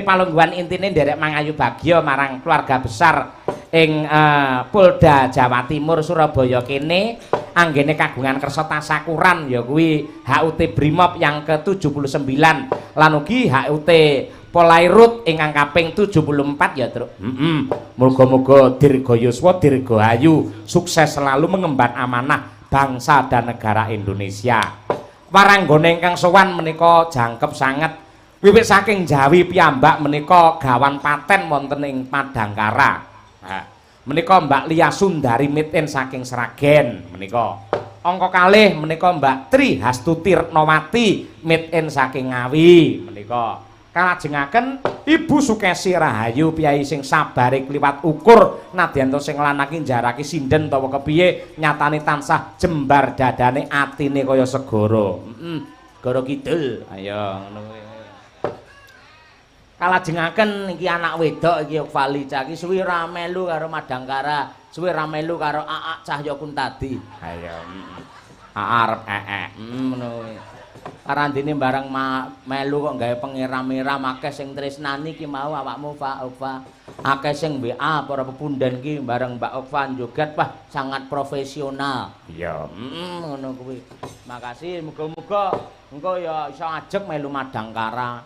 Palungguhan intine nderek mangayu bagya marang keluarga besar ing Polda Jawa Timur Surabaya kene anggene kagungan kersa tasakuran ya kuwi HUT Brimob yang ke-79 lan ugi HUT Polairut ingkang kaping 74 ya Truk. Muga-muga Dirga Yuswa Dirga Ayu sukses selalu mengemban amanah bangsa dan negara Indonesia. Waranggone ingkang sowan menika jangkep sanget. Wiwit saking Jawi piyambak menika gawan paten wonten ing Madangkara. Nah, menika Mbak Lia Sundari Miten saking Sragen menika. Angka kalih menika Mbak Tri Hastuti Retnowati Miten saking Ngawi menika. Kalajengaken Ibu Sukesi Rahayu piyai sing sabare kliwat ukur nadyan to sing lanang iki njarake sinden utawa kepiye nyatane tansah jembar dadane atine kaya segara. Segara kidul. Ayo ngono kuwi. Kalajengaken iki anak wedok iki Okvalica iki suwi ra melu karo Madangkara, suwi ra melu karo Aak Cahya Kuntadi. Ayo. Arep ngono kuwi. Arandine bareng melu kok gawe pengiram-iram akeh sing tresnani iki mau awakmu Pak Okva. Akeh sing WA para pepundhen iki bareng Mbak Okva joget wah sangat profesional. Iya, ngono kuwi. Makasih muga-muga engko ya iso ajeg melu Madangkara.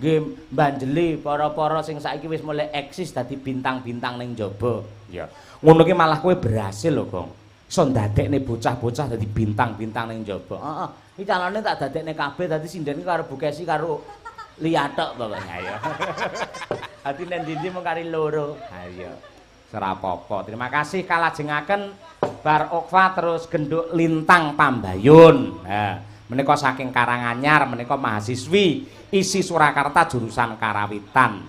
Nggih mbanjeli para-para sing saiki wis mulai eksis dadi bintang-bintang ning jaba. Ya. Ngono ki malah kowe berhasil lho, Gong. Iso ndadekne bocah-bocah dadi bintang-bintang ning jaba. Heeh. Iki calone tak dadekne kabeh dadi sinden karo Bukesi karo Liatok pokoknya ya. Dadi nek ndi-ndi mung kari loro. Ha iya. Ora apa-apa. Terima kasih kalajengaken Bar Okva terus genduk Lintang Pambayun. Nah, menika saking Karanganyar menika mahasiswi isi Surakarta jurusan Karawitan.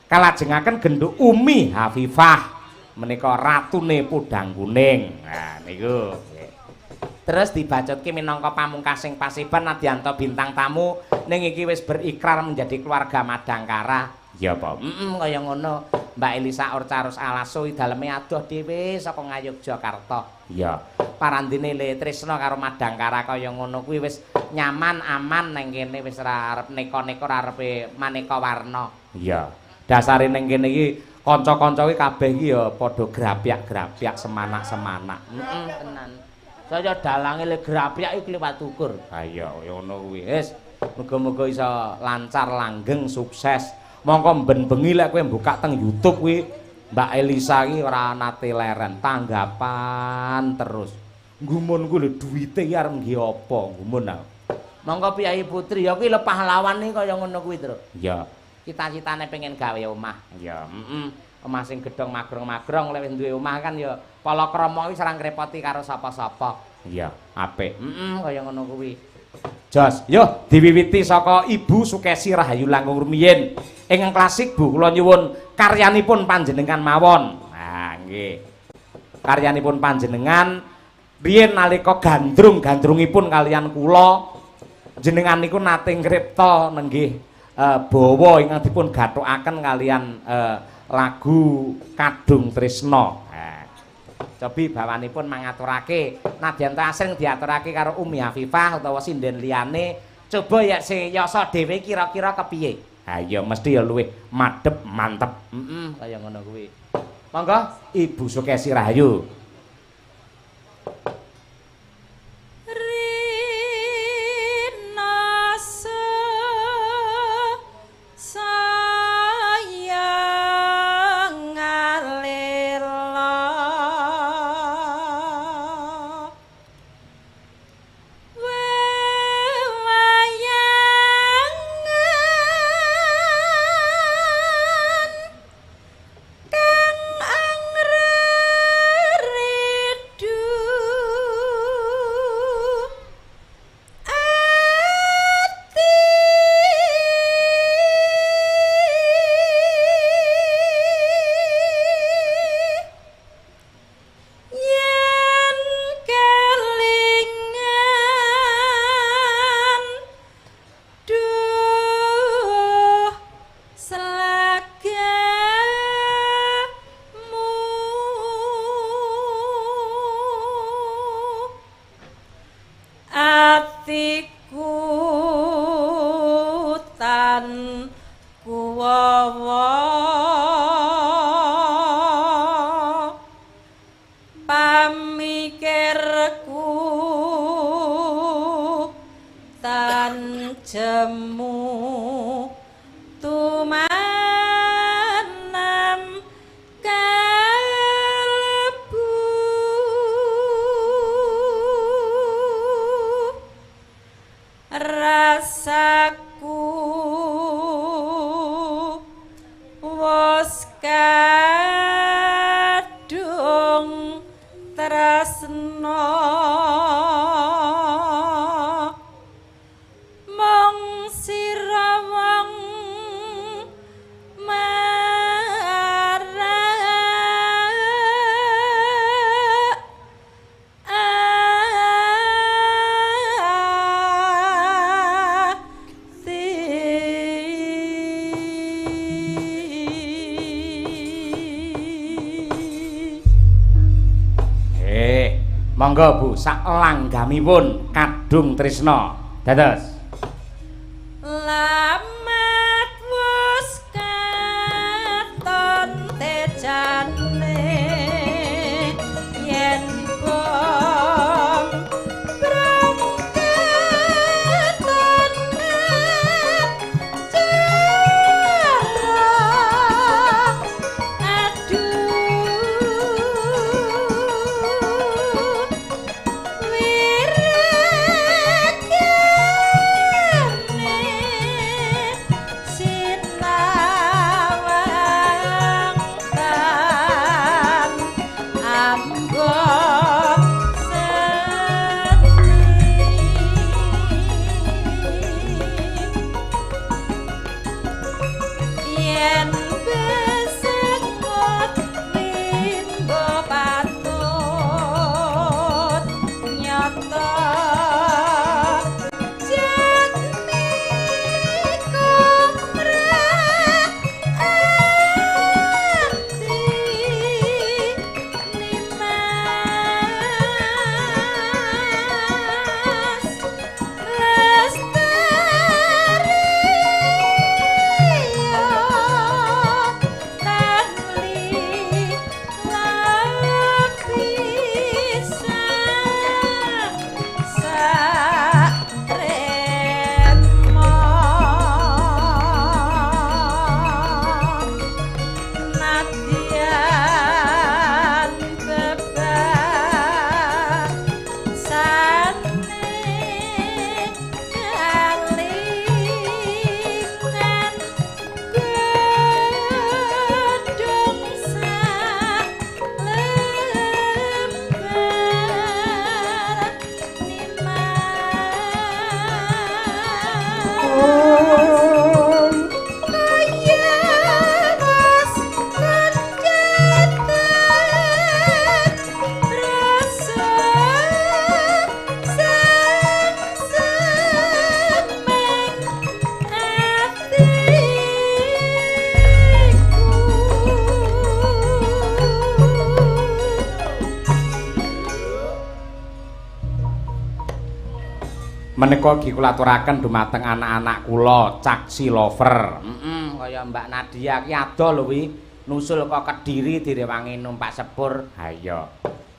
Kalajengaken genduk Umi Hafifah menika ratune Pudang Kuning. Nah niku. Terus dibacotke minangka pamungkasing Pasiban Nadyanto bintang tamu ning iki wis berikrar menjadi keluarga Madangkara. Ya apa? Kaya ngono. Mbak Elisa Orcarus Alaso daleme adoh dhewe saka Ngayogyakarta. Ya. Parandine Le Tresna karo Madangkara kaya ngono kuwi wis nyaman aman ning kene wis ora arep neka-neka ora arepe maneka warna. Iya. Dasare ning kene iki kanca-kanca iki kabeh iki ya padha grapyak-grapyak semanak-semanak. Tenan. Saya dalange le grapyak iki liwat ukur. Ha iya kaya ngono kuwi. Wis muga-muga iso lancar langgeng sukses. Mongko ben bengi lek kowe buka teng YouTube kuwi Mbak Elisa iki ora nate leren tanggapan terus. Gumun ku lho duwite iki arep nggih apa gumun aku. Monggo Piyai Putri ya kuwi le pahlawan iki kaya ngono kuwi, Truk. Iya. Cita-citane pengen gawe omah. Iya, Omah sing gedhong magrong-magrong lek wis duwe omah kan ya palakrama iki sareng ngrepoti karo sapa-sapa. Iya, apik. Kaya ngono kuwi. Jos, yo diwiwiti saka Ibu Sukesi Rahayu langkung rumiyin. Ingkang klasik Bu, kula nyuwun karyanipun panjenengan mawon. Nah, nggih. Karyanipun panjenengan riyen nalika gandrung-gandrungipun kalian kula jenengan niku nate ngripta nenggih bawa ingkang dipun gathukaken kalian lagu Kadung Tresna. Nah, Cobi bawanipun mangaturake nadyan asring diaturake karo Umi Afifah utawa sinden liyane coba ya seyasa dhewe kira-kira kepiye. Ha ya mesti ya luwih madhep mantep. Kaya ngono kuwi. Monggo Ibu Sukesi Rahayu. Monggo Bu, sak langgamipun kadung tresna. Dados. Lamat wis katon tejane yen bom brangketon aduh Menika ugi kula aturaken dumateng anak-anak kula caksi lover. Kaya Mbak Nadia ki ado lho wi nusul kok Kediri direwangi numpak sepur. Ha iya.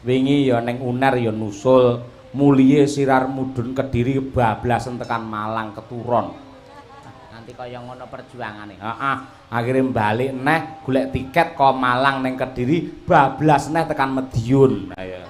Wingi ya ning Uner ya nusul muliye sirar mudhun Kediri bablasen tekan Malang keturon. Nanti kaya ngono perjuangane. Heeh. Akhire balik neh golek tiket kok Malang ning Kediri bablas neh tekan Madiun. Ha iya.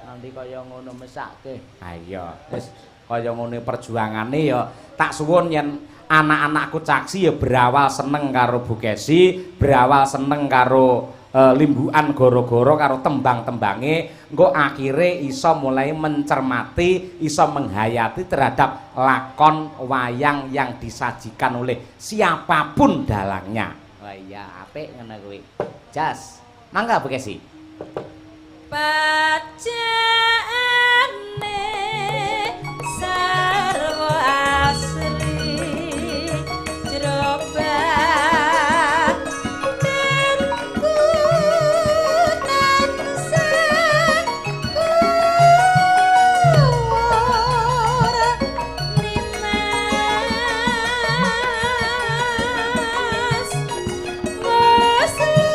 Nanti kaya ngono mesake. Ha iya, wis kaya ngono perjuangane ya tak suwun yen anak-anakku caksi ya berawal seneng karo Bu Kesi, berawal seneng karo limbukan goro-goro karo tembang-tembange, engko akhire iso mulai mencermati, iso menghayati terhadap lakon wayang yang disajikan oleh siapapun dalangnya. Wah iya, apik ngono kuwi. Jas. Mangga Bu Kesi. Pajane sarwa asli jerobat tenku tansah kuwara nimas waslu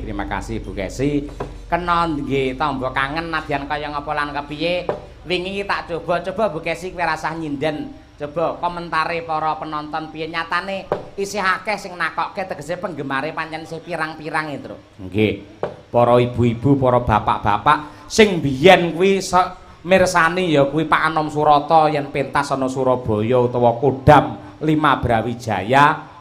Terima kasih Bu Kesi. Kena nggih tamba kangen nadyan kaya ngapa lan kepiye. Wingi tak coba Bu Kesi kowe rasah nyinden. Coba komentare para penonton piye nyatane isih akeh sing nakokke tegese penggemare pancen isih pirang-pirang itu. Nggih. Para ibu-ibu, para bapak-bapak sing biyen kuwi mirsani ya kuwi Pak Anom Surata yen pentas ana Surabaya utawa Kodam 5 Brawijaya.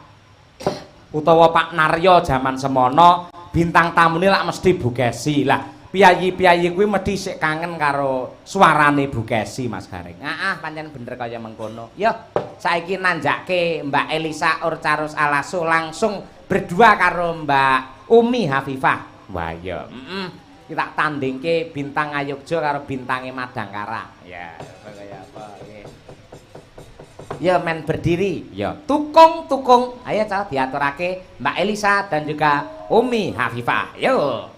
Utawa Pak Naryo jaman semono bintang tamune lak mesti Bu Kesi. Lah piyayi-piyayi kuwi mesti sik kangen karo suarane Bu Kesi Mas Garing. Pancen bener kaya mengkono. Yo saiki nanjake Mbak Elisa Urcarus Alaso langsung berdua karo Mbak Umi Hafifah. Wah iya. Kita tandingke bintang Ngayogja karo bintange Madangkara. Ya, kaya apa nggih. Ya men berdiri, ya tukung. Ayo cara diaturake Mbak Elisa dan juga Umi Hafifah. Yo.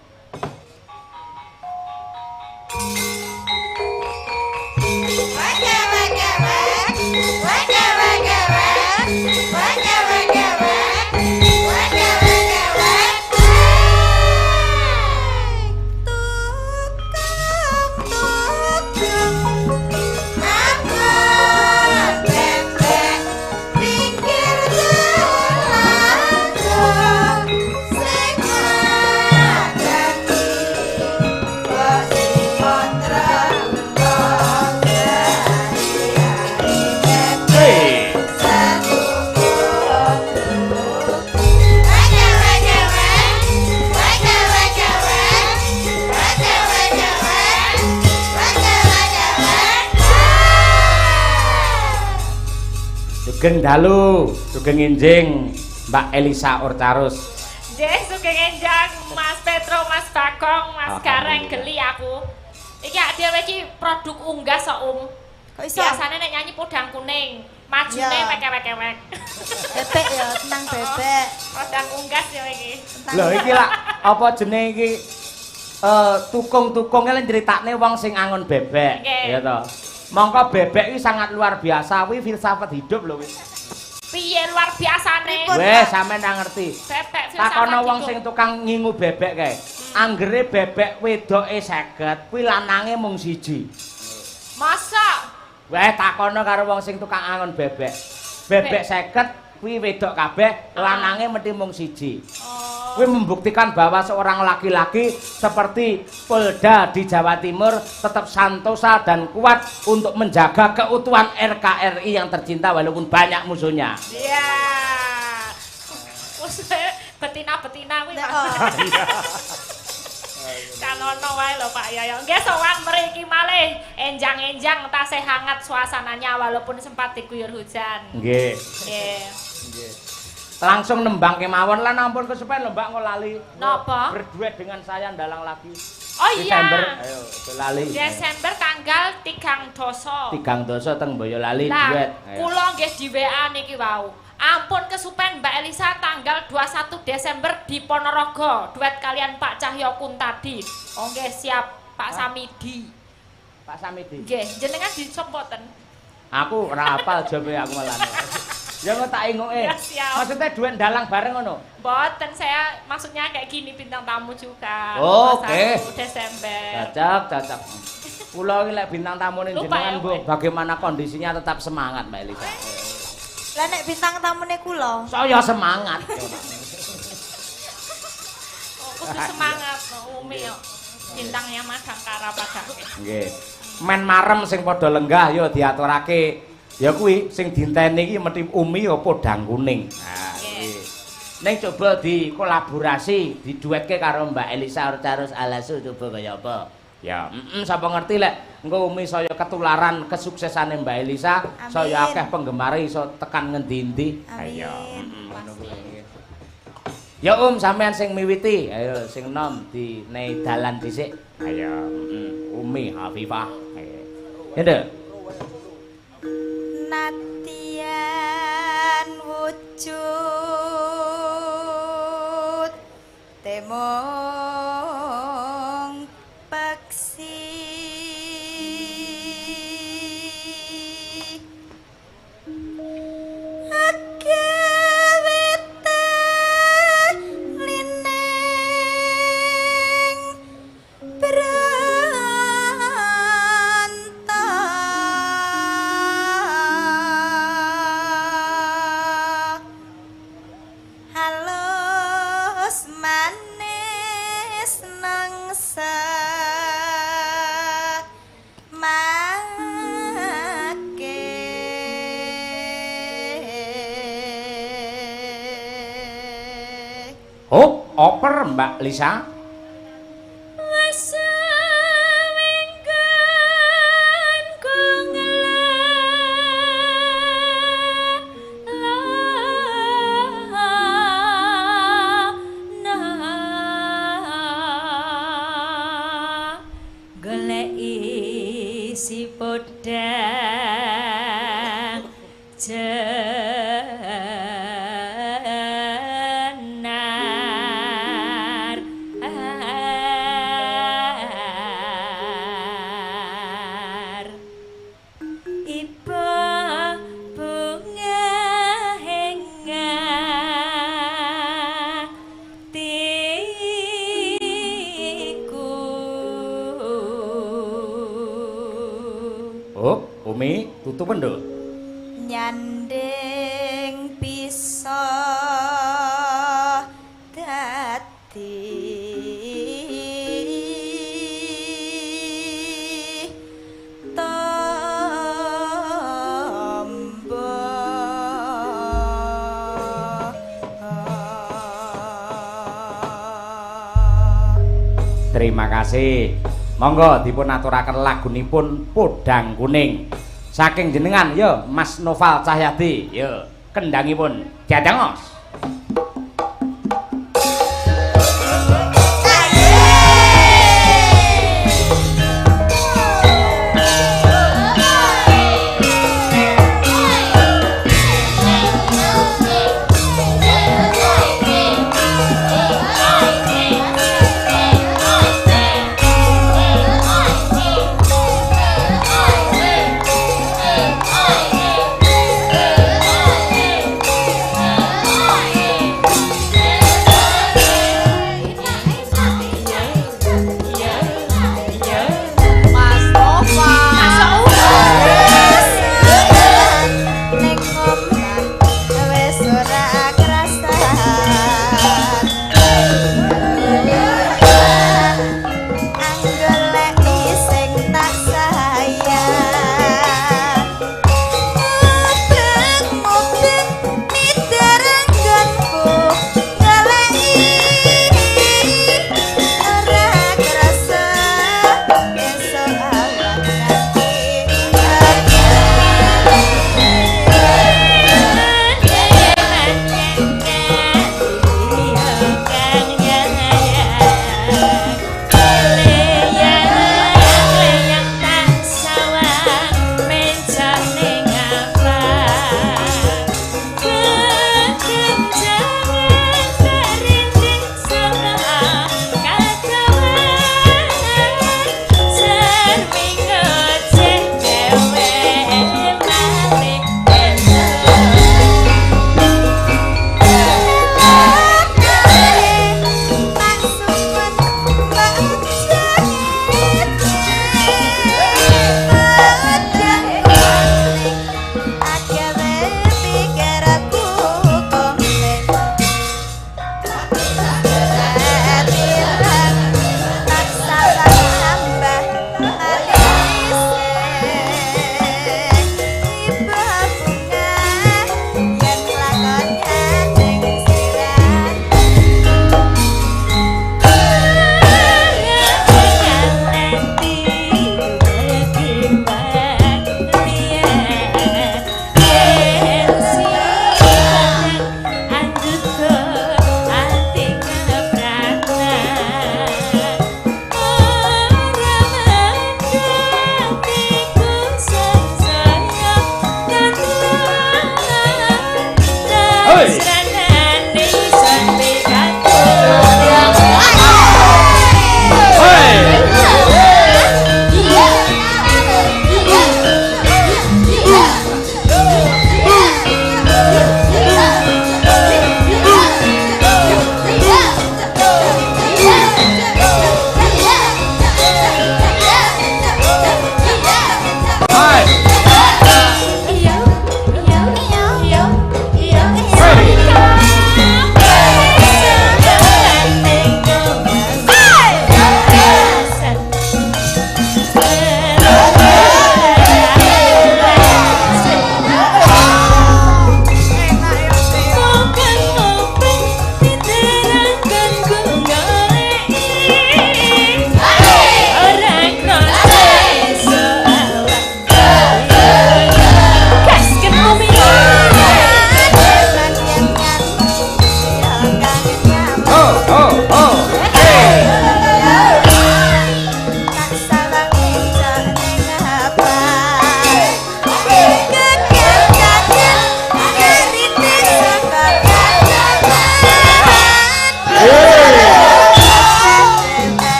Sugeng dalu, sugeng enjing Mbak Elisa Urcarus. Nggih, sugeng enjang Mas Petro, Mas Bagong, Mas Gareng geli aku. Iki ak dhewe iki produk unggas kok Kok iso? Biasane nek nyanyi podang kuning, majune wek-wek. Bebek ya, tenang bebek. Podang unggas ya iki. Lho iki lak apa jenenge iki tukung-tukung lan critakne wong sing angon bebek, ya to. Mongko bebek iki sangat luar biasa, kuwi filsafat hidup lho kuwi. Piye luar biasane? Wes sampean ndak ngerti. Bebek Takono wong sing tukang ngingu bebek kae. Anggere bebek wedoke 50, kuwi lanange mung 1. Masa? Weh takono karo wong sing tukang angon bebek. Bebek 50 kuwi wedok kabeh, lanange mesti mung 1. Kuwi membuktikan bahwa seorang laki-laki seperti Polda di Jawa Timur tetap santosa dan kuat untuk menjaga keutuhan RKRI yang tercinta walaupun banyak musuhnya. Iya. Betina-betina kuwi. Kanono wae lho Pak Yayo. Nggih sowan mriki malih enjang-enjang tasih hangat suasananya walaupun sempat diguyur hujan. Nggih. Nggih. Nggih. Langsung nembang kemawon lah ampun kesupen lho Mbak ngolali. Napa? Berduet dengan saya ndalang lagi. Oh iya. Desember, ayo lali. Desember tanggal 3 doso. 3 doso teng Boyolali Lah, duet. kula nggih di WA niki wau. Ampun kesupen Mbak Elisa tanggal 21 Desember di Ponorogo duet kalian Pak Cahyo Kuntadi. Oh nggih siap Pak Samidi. Pak Samidi. Nggih, jenengan disompoten. Aku ora apal jawabe aku malah. Ya kok tak ingoke. Ya, siap. Maksudnya duet dalang bareng ngono. Boten saya maksudnya kayak gini bintang tamu juga. Oke. 21 Desember. Cocok. Kula iki lek bintang tamu ning Lupa jenengan ya, Bu, bagaimana kondisinya tetap semangat Mbak Elisa. Lah nek bintang tamune kula. Saya semangat. Oh, kudu semangat no, Umi yo. Bintangnya Madangkara padake. Nggih. Men marem sing padha lenggah ya diaturake. Ya kuwi sing dinteni iki mesti Umi ya podang kuning. Nah, iki. Ning coba dikolaborasi, diduetke karo Mbak Elisa Orcarus Alasu coba kaya apa? Ya, sapa ngerti lek engko Umi saya ketularan kesuksesane Mbak Elisa, Amin. saya akeh penggemar iso tekan ngendi-endi. Amin. Ngono kuwi. Ya sampean sing miwiti, ayo sing nom dinehi dalan dhisik. Ayo, Umi Hafifah. Ya nduk. Natian wujud temong peksi akewite lineng halus manis nangsa make Oper Mbak Lisa. Si podang jenar iba bunga Oh, Umi, tutupen lho. nyanding bisa dadi tamba. Terima kasih. Monggo dipun aturaken lagunipun Podang Kuning. Saking jenengan yo Mas Noval Cahyadi. Yo kendangipun Jatengos.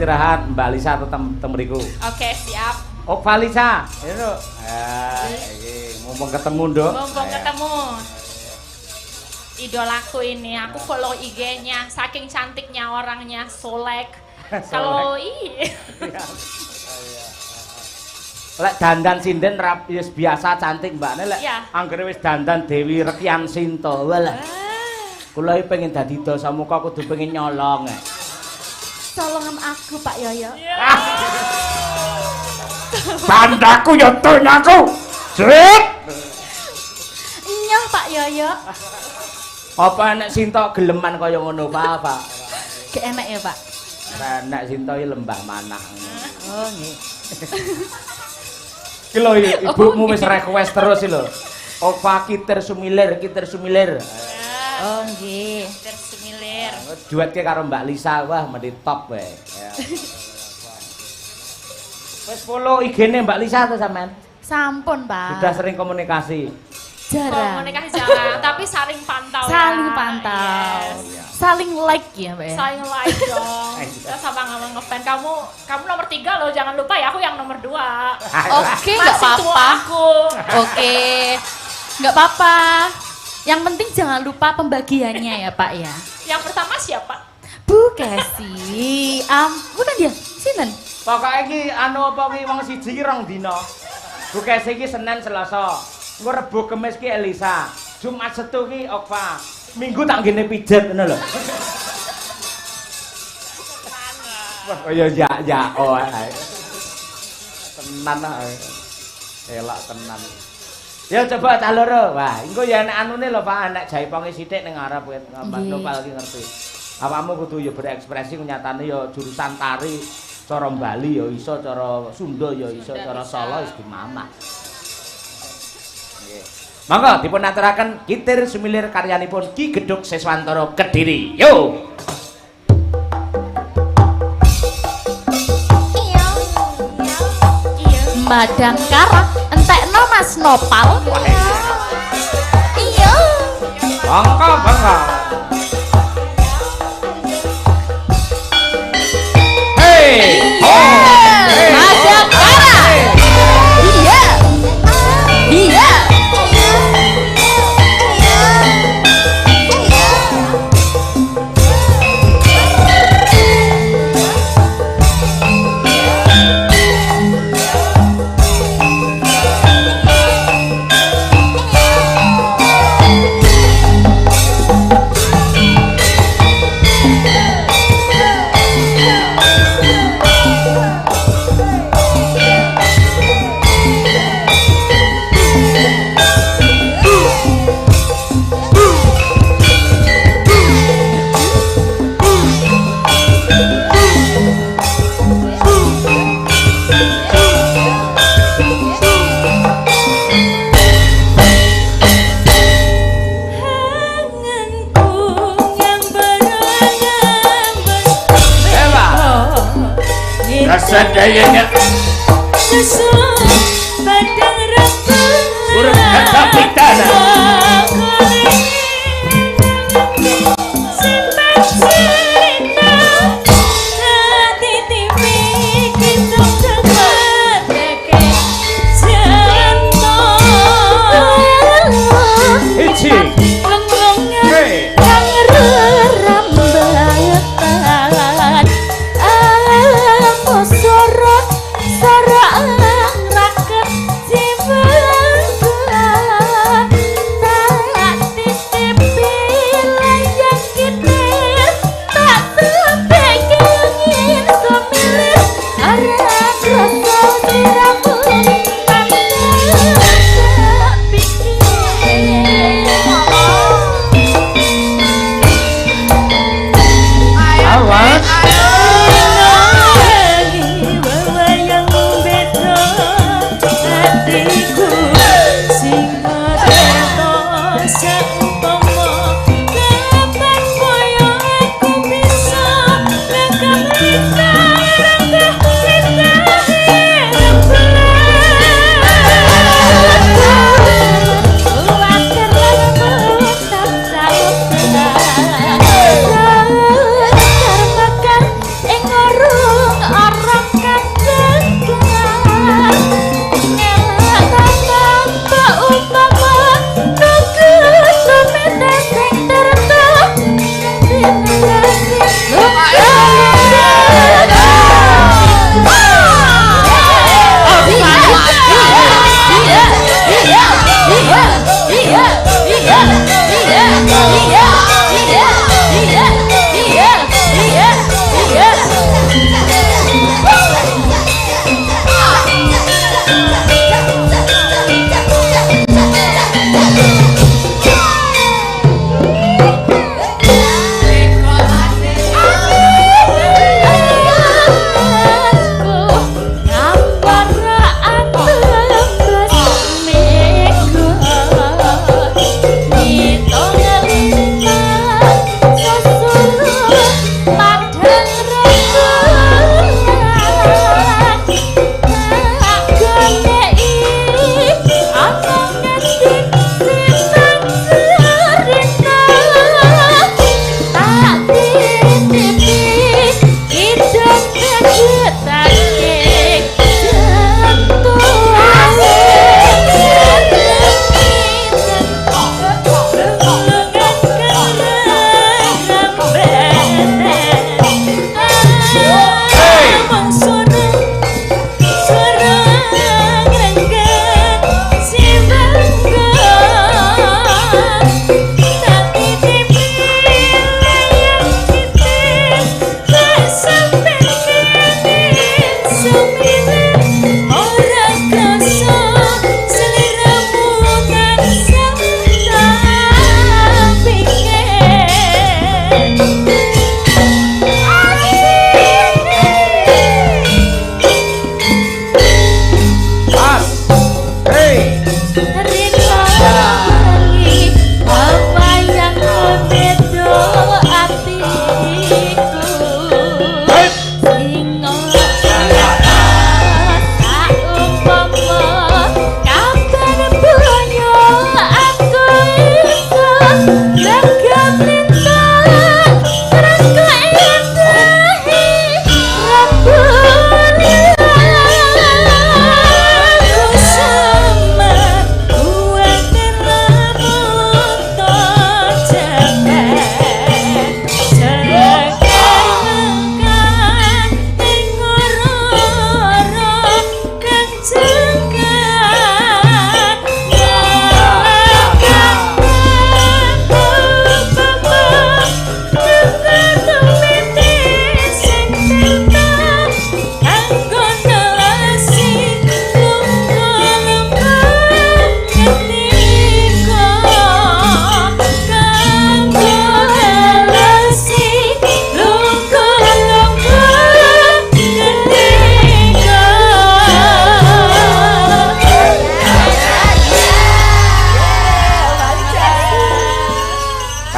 istirahat, Mbak Lisa tetep mriku. Oke, siap. Oh, Valisa. Itu. Iki mumpung ketemu, Nduk. Mumpung ketemu. Idolaku ini, aku follow IG-nya, saking cantiknya orangnya, solek. Kalau lek dandan sinden wis biasa cantik Mbak. Nek anggere wis dandan Dewi Rekian Sinto. Walah. Kula iki pengen dadi dosa muka kudu pengen nyolong. Tolongan aku Pak Yoyo. Bandaku ya tonyaku. Jret. Nyoh Pak Yoyo. Apa nek Sinto geleman kaya ngono Pak? Gak enak ya Pak. Nek Sinto iki lembah manah. Oh nggih. Ki lho ibumu wis request terus lho. Ova Kiter Sumilir. Oh nggih. Kiter Sumilir. Duetke karo Mbak Lisa, wah mesti top wae. Wis follow IG-ne Mbak Lisa to sampean? Sampun Pak. Sudah sering komunikasi. Jarang. Komunikasi jarang, tapi saling pantau. Saling pantau. Yes. Saling like ya Pak ya. Saling like dong. Kita sama ngefan kamu nomor 3 loh, jangan lupa ya aku yang nomor 2. Oke, enggak Masih tua apa-apa. aku. Oke. Enggak apa-apa. Yang penting jangan lupa pembagiannya ya Pak ya. Yang pertama siapa? Bu Kesi. Bukan dia. Sinten? Pokoke iki anu apa ki wong siji ki rong dina. Bu Kesi iki Senin Selasa. Engko Rebo Kemis ki Elisa. Jumat Setu ki Okva. Minggu tak ngene pijet ngono lho. Wah, ya oh ae. Tenan ae. Elak tenan. Ya coba cah loro. Wah, engko ya nek anune lho Pak, nek jaiponge sithik ning ngarep Mbak Nopal ki ngerti. Awakmu kudu ya berekspresi nyatane ya jurusan tari cara Bali ya iso, cara Sunda ya iso, cara Solo wis dimamah. Nggih. Monggo dipun aturaken Kitir Sumilir karyanipun Ki Gedhuk Seswantara Kediri. Yo. Madang Kara entekno Mas Nopal. Iya. Bangka. Hey! Madang Kara. Iya. Iya. Sadayanya Badang rambut burung kata pitana simpan cerita hati tipi kita sangat dekat jantung Ichi lengongan kang rerambatan sorot sorot raket jiwa tak titip layang kitir tak sampai kengin somilir arah rasa diramu tak pikir awas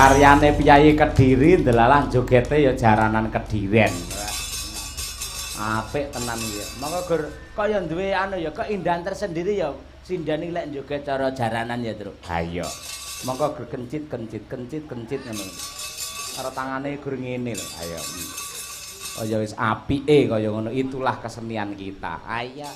karyane Piyayi Kediri ndelalah jogete ya jaranan Kediren. Apik tenan iki. Monggo Gur kaya duwe anu ya keindahan tersendiri ya sindani lek joget cara jaranan ya, Truk. Ha iya. Monggo Gur kencit ngono. Karo tangane Gur ngene lho. Ayo. Kaya wis apike kaya ngono itulah kesenian kita. Ayo.